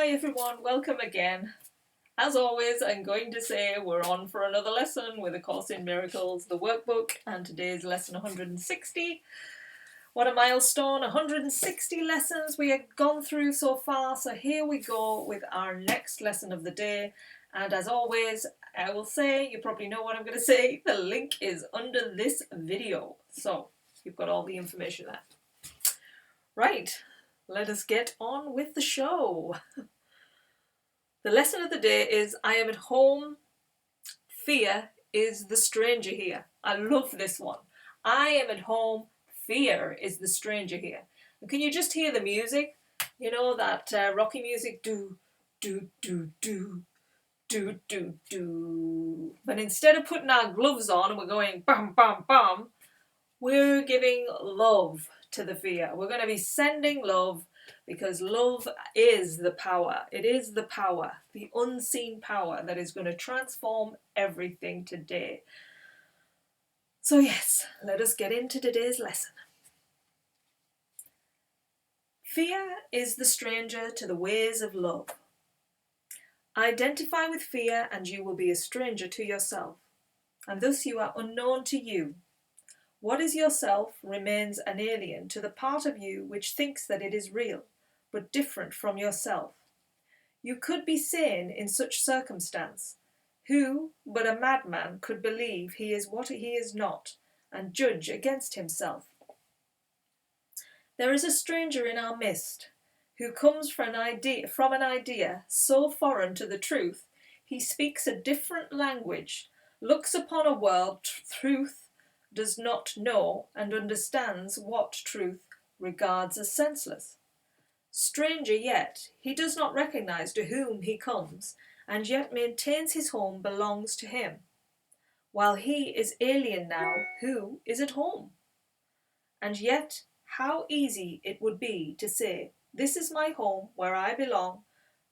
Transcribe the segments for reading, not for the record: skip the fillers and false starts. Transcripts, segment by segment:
Hi everyone, welcome again. As always, I'm going to say we're on for another lesson with A Course in Miracles, the workbook, and today's lesson 160. What a milestone, 160 lessons we have gone through so far, so here we go with our next lesson of the day. And as always, I will say, you probably know what I'm going to say, the link is under this video. So, you've got all the information there. Right, let us get on with the show. The lesson of the day is, I am at home, fear is the stranger here. I love this one. I am at home, fear is the stranger here. And can you just hear the music? You know, that rocky music, do, do, do, do, do, do, do. But instead of putting our gloves on and we're going bam, bam, bam, we're giving love to the fear. We're going to be sending love, because love is the power. It is the power, the unseen power that is going to transform everything today. So yes, let us get into today's lesson. Fear is the stranger to the ways of love. Identify with fear and you will be a stranger to yourself, and thus you are unknown to you. What is yourself remains an alien to the part of you which thinks that it is real, but different from yourself. You could be sane in such circumstance. Who but a madman could believe he is what he is not, and judge against himself? There is a stranger in our midst, who comes from an idea so foreign to the truth, he speaks a different language, looks upon a world truth does not know, and understands what truth regards as senseless. Stranger yet, he does not recognize to whom he comes, and yet maintains his home belongs to him, while he is alien now who is at home. And yet how easy it would be to say, this is my home where I belong,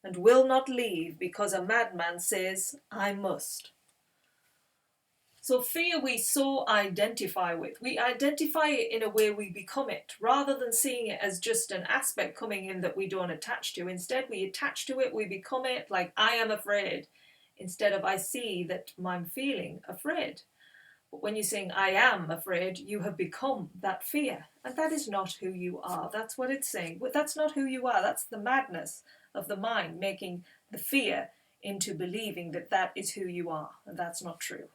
and will not leave because a madman says I must. So fear we so identify with. We identify it in a way we become it, rather than seeing it as just an aspect coming in that we don't attach to. Instead, we attach to it, we become it, like I am afraid, instead of I see that I'm feeling afraid. But when you're saying I am afraid, you have become that fear. And that is not who you are. That's what it's saying. But that's not who you are. That's the madness of the mind, making the fear into believing that that is who you are. And that's not true.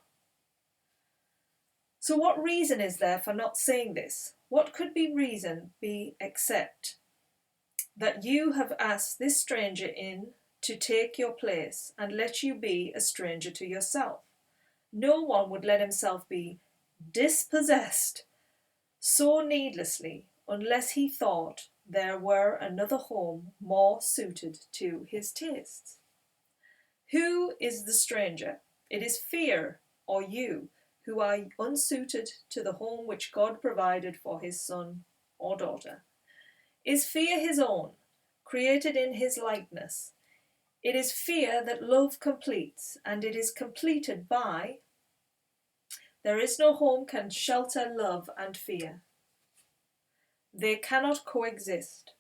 So what reason is there for not saying this? What could be reason be except that you have asked this stranger in to take your place and let you be a stranger to yourself? No one would let himself be dispossessed so needlessly unless he thought there were another home more suited to his tastes. Who is the stranger? It is fear or you, who are unsuited to the home which God provided for his son or daughter. Is fear his own, created in his likeness? It is fear that love completes, and it is completed by. There is no home can shelter love and fear. They cannot coexist.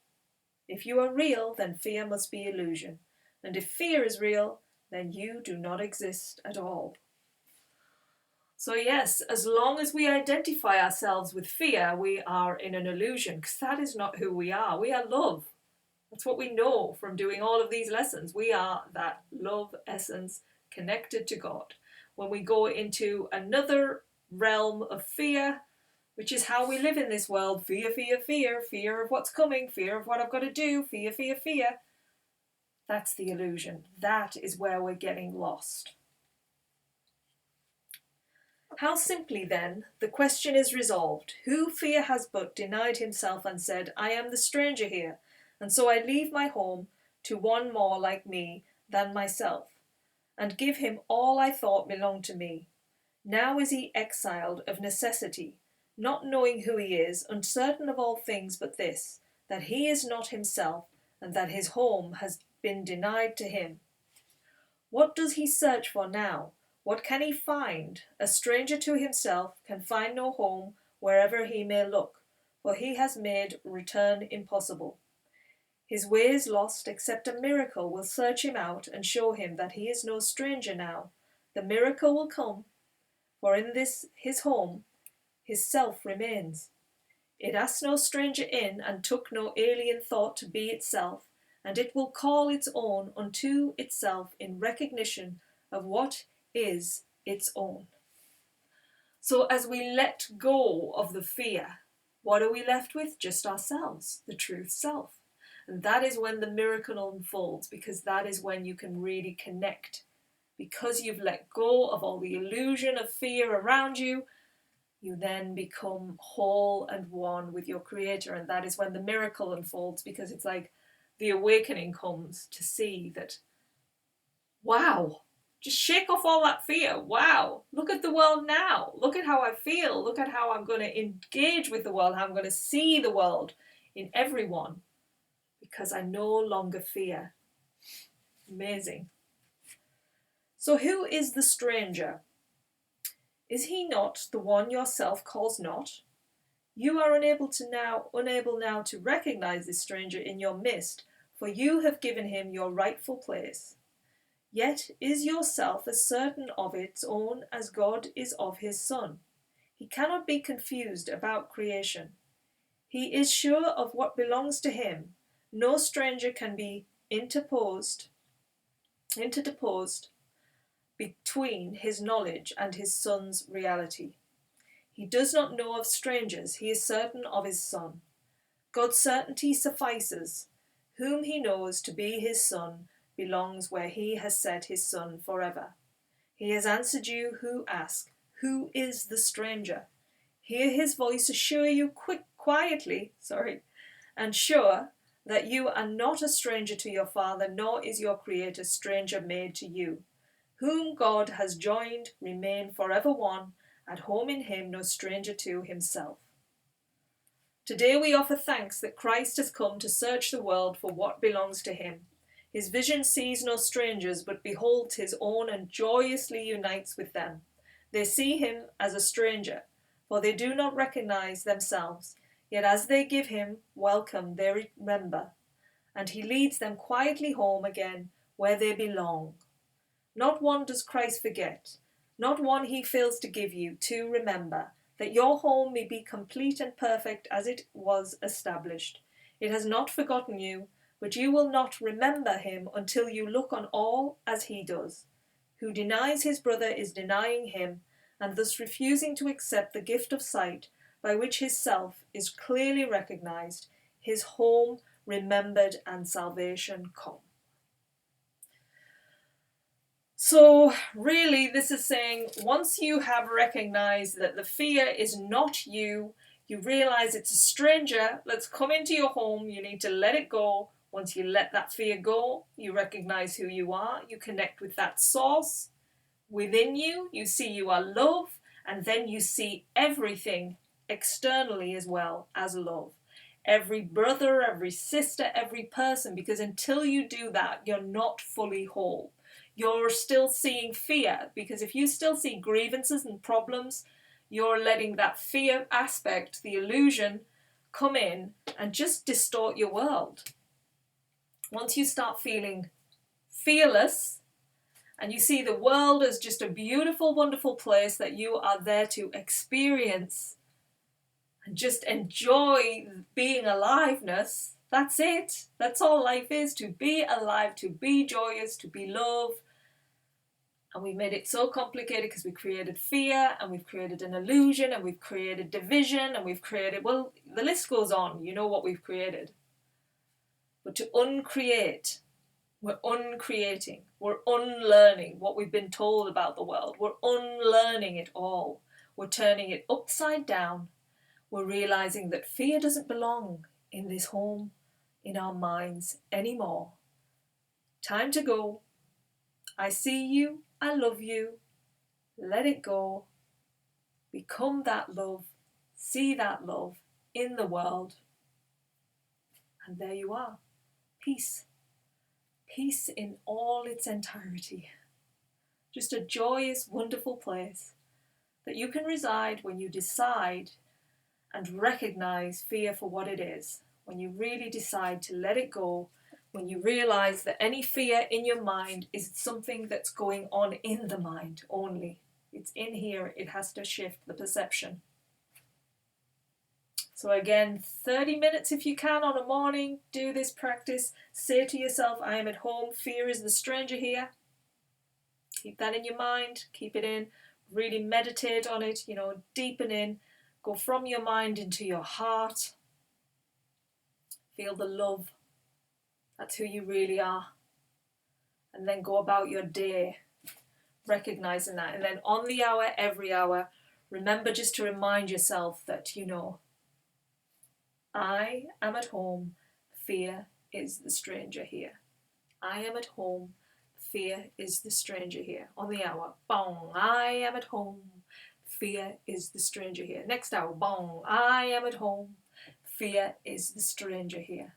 If you are real, then fear must be illusion, and if fear is real, then you do not exist at all. So yes, as long as we identify ourselves with fear, we are in an illusion, because that is not who we are. We are love. That's what we know from doing all of these lessons. We are that love essence connected to God. When we go into another realm of fear, which is how we live in this world, fear, fear, fear, fear of what's coming, fear of what I've got to do, fear, fear, fear. That's the illusion. That is where we're getting lost. How simply, then, the question is resolved. Who fear has but denied himself and said, I am the stranger here, and so I leave my home to one more like me than myself, and give him all I thought belonged to me. Now is he exiled of necessity, not knowing who he is, uncertain of all things but this, that he is not himself, and that his home has been denied to him. What does he search for now? What can he find? A stranger to himself can find no home wherever he may look, for he has made return impossible. His ways lost, except a miracle will search him out and show him that he is no stranger now. The miracle will come, for in this his home, his self remains. It asked no stranger in, and took no alien thought to be itself, and it will call its own unto itself in recognition of what is its own. So as we let go of the fear, what are we left with? Just ourselves, the truth self. And that is when the miracle unfolds, because that is when you can really connect. Because you've let go of all the illusion of fear around you, you then become whole and one with your Creator. And that is when the miracle unfolds, because it's like the awakening comes to see that, wow, just shake off all that fear. Wow, look at the world now. Look at how I feel. Look at how I'm going to engage with the world, how I'm going to see the world in everyone, because I no longer fear. Amazing. So who is the stranger? Is he not the one yourself calls not? You are unable now to recognize this stranger in your midst, for you have given him your rightful place. Yet is yourself as certain of its own as God is of his Son. He cannot be confused about creation. He is sure of what belongs to him. No stranger can be interposed between his knowledge and his Son's reality. He does not know of strangers, he is certain of his Son. God's certainty suffices. Whom he knows to be his Son belongs where he has set his Son forever. He has answered you who ask, who is the stranger? Hear his voice assure you quietly, and sure that you are not a stranger to your Father, nor is your Creator stranger made to you. Whom God has joined, remain forever one, at home in him, no stranger to himself. Today we offer thanks that Christ has come to search the world for what belongs to him. His vision sees no strangers, but beholds his own and joyously unites with them. They see him as a stranger, for they do not recognize themselves, yet as they give him welcome they remember, and he leads them quietly home again where they belong. Not one does Christ forget, not one he fails to give you to remember, that your home may be complete and perfect as it was established. It has not forgotten you, but you will not remember him until you look on all as he does. Who denies his brother is denying him, and thus refusing to accept the gift of sight by which his self is clearly recognized, his home remembered, and salvation come. So really this is saying, once you have recognized that the fear is not you, you realize it's a stranger that's come into your home, you need to let it go. Once you let that fear go, you recognize who you are, you connect with that source within you, you see you are love, and then you see everything externally as well as love. Every brother, every sister, every person, because until you do that, you're not fully whole. You're still seeing fear, because if you still see grievances and problems, you're letting that fear aspect, the illusion, come in and just distort your world. Once you start feeling fearless and you see the world as just a beautiful, wonderful place that you are there to experience and just enjoy being aliveness, that's it. That's all life is, to be alive, to be joyous, to be love. And we've made it so complicated because we created fear, and we've created an illusion, and we've created division, and we've created, well, the list goes on. You know what we've created. But to uncreate, we're uncreating, we're unlearning what we've been told about the world. We're unlearning it all. We're turning it upside down. We're realizing that fear doesn't belong in this home, in our minds anymore. Time to go. I see you. I love you. Let it go. Become that love. See that love in the world. And there you are. Peace. Peace in all its entirety. Just a joyous, wonderful place that you can reside when you decide and recognize fear for what it is. when you really decide to let it go, when you realize that any fear in your mind is something that's going on in the mind only. It's in here, it has to shift the perception. So again, 30 minutes if you can on a morning, do this practice. Say to yourself, I am at home, fear is the stranger here. Keep that in your mind, keep it in, really meditate on it, deepen in, go from your mind into your heart. Feel the love, that's who you really are. And then go about your day, recognizing that. And then on the hour, every hour, remember just to remind yourself that, I am at home, fear is the stranger here. I am at home, fear is the stranger here. On the hour, bong, I am at home, fear is the stranger here. Next hour, bong, I am at home, fear is the stranger here.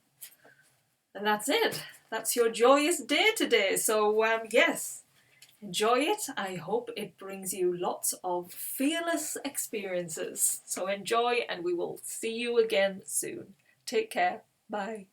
And that's it. That's your joyous day today. So yes, enjoy it. I hope it brings you lots of fearless experiences. So enjoy, and we will see you again soon. Take care. Bye.